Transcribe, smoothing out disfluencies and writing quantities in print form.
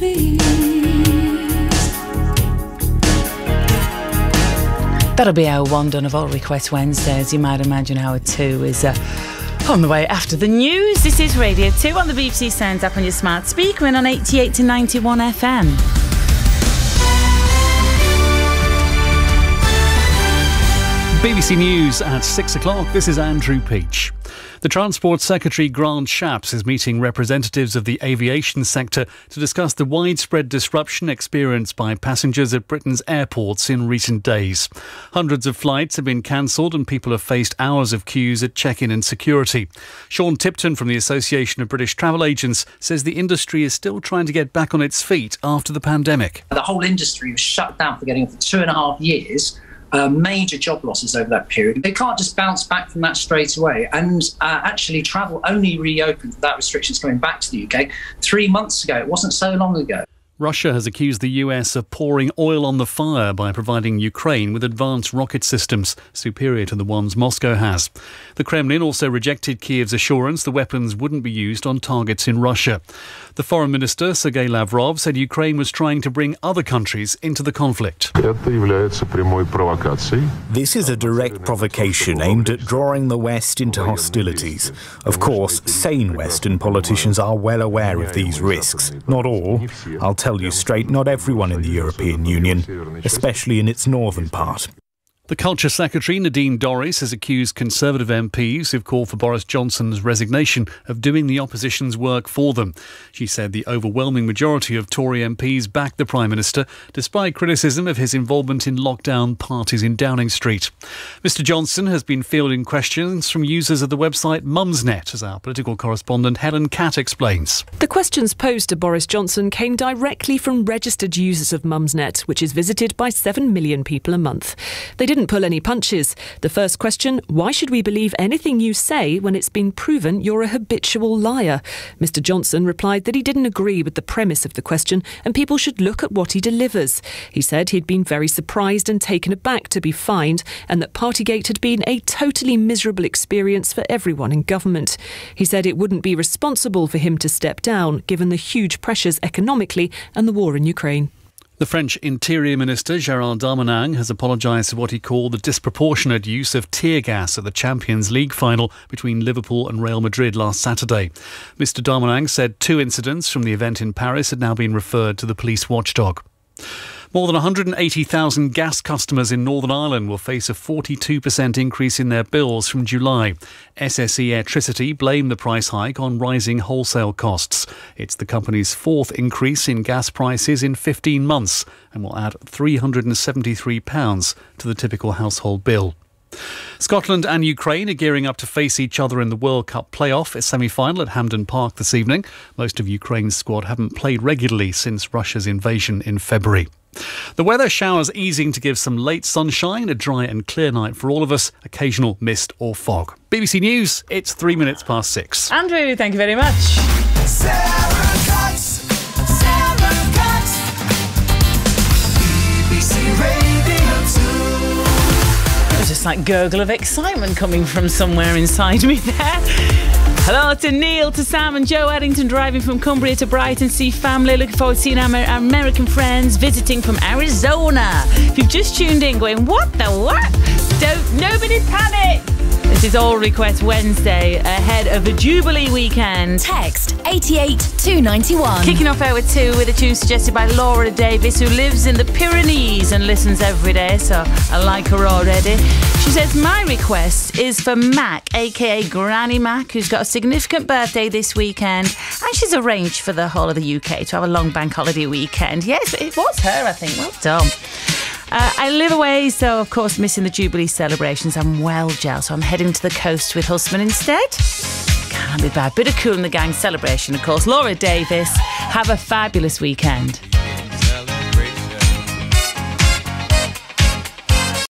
please. That'll be hour one done of All Request Wednesdays. You might imagine hour two is on the way after the news. This is Radio 2 on the BBC Sounds app on your smart speaker and on 88 to 91 FM. BBC News at 6 o'clock. This is Andrew Peach. The Transport Secretary Grant Shapps is meeting representatives of the aviation sector to discuss the widespread disruption experienced by passengers at Britain's airports in recent days. Hundreds of flights have been cancelled and people have faced hours of queues at check-in and security. Sean Tipton from the Association of British Travel Agents says the industry is still trying to get back on its feet after the pandemic. The whole industry was shut down for getting on for 2.5 years. Major job losses over that period. They can't just bounce back from that straight away. And actually, travel only reopened without restrictions coming back to the UK 3 months ago. It wasn't so long ago. Russia has accused the US of pouring oil on the fire by providing Ukraine with advanced rocket systems superior to the ones Moscow has. The Kremlin also rejected Kyiv's assurance the weapons wouldn't be used on targets in Russia. The Foreign Minister, Sergei Lavrov, said Ukraine was trying to bring other countries into the conflict. This is a direct provocation aimed at drawing the West into hostilities. Of course, sane Western politicians are well aware of these risks. Not all. I'll tell you straight, not everyone in the European Union, especially in its northern part. The Culture Secretary, Nadine Dorries, has accused Conservative MPs who've called for Boris Johnson's resignation of doing the opposition's work for them. She said the overwhelming majority of Tory MPs backed the Prime Minister, despite criticism of his involvement in lockdown parties in Downing Street. Mr Johnson has been fielding questions from users of the website Mumsnet, as our political correspondent Helen Catt explains. The questions posed to Boris Johnson came directly from registered users of Mumsnet, which is visited by 7 million people a month. They didn't pull any punches. The first question, why should we believe anything you say when it's been proven you're a habitual liar? Mr Johnson replied that he didn't agree with the premise of the question and people should look at what he delivers. He said he'd been very surprised and taken aback to be fined and that Partygate had been a totally miserable experience for everyone in government. He said it wouldn't be responsible for him to step down given the huge pressures economically and the war in Ukraine. The French Interior Minister Gérald Darmanin has apologised for what he called the disproportionate use of tear gas at the Champions League final between Liverpool and Real Madrid last Saturday. Mr Darmanin said 2 incidents from the event in Paris had now been referred to the police watchdog. More than 180,000 gas customers in Northern Ireland will face a 42% increase in their bills from July. SSE Airtricity blamed the price hike on rising wholesale costs. It's the company's 4th increase in gas prices in 15 months and will add £373 to the typical household bill. Scotland and Ukraine are gearing up to face each other in the World Cup playoff semi-final at Hampden Park this evening. Most of Ukraine's squad haven't played regularly since Russia's invasion in February. The weather, showers easing to give some late sunshine, a dry and clear night for all of us, occasional mist or fog. BBC News, it's 3 minutes past 6. Andrew, thank you very much. Sarah Cox, BBC Radio 2. It was just like gurgle of excitement coming from somewhere inside me there. Hello to Neil, to Sam and Joe Eddington driving from Cumbria to Brighton. See family, looking forward to seeing our American friends visiting from Arizona. If you've just tuned in going, what the what? Nobody panic. This is All Request Wednesday ahead of the Jubilee weekend. Text 88291. Kicking off hour 2 with a tune suggested by Laura Davis, who lives in the Pyrenees and listens every day, so I like her already. She says, my request is for Mac, aka Granny Mac, who's got a significant birthday this weekend, and she's arranged for the whole of the UK to have a long bank holiday weekend. Yes, it was her, I think. Well done. I live away, so of course missing the Jubilee celebrations. I'm well jealous, so I'm heading to the coast with husband instead. Can't be bad. Bit of Cool in the Gang celebration, of course. Laura Davis, have a fabulous weekend.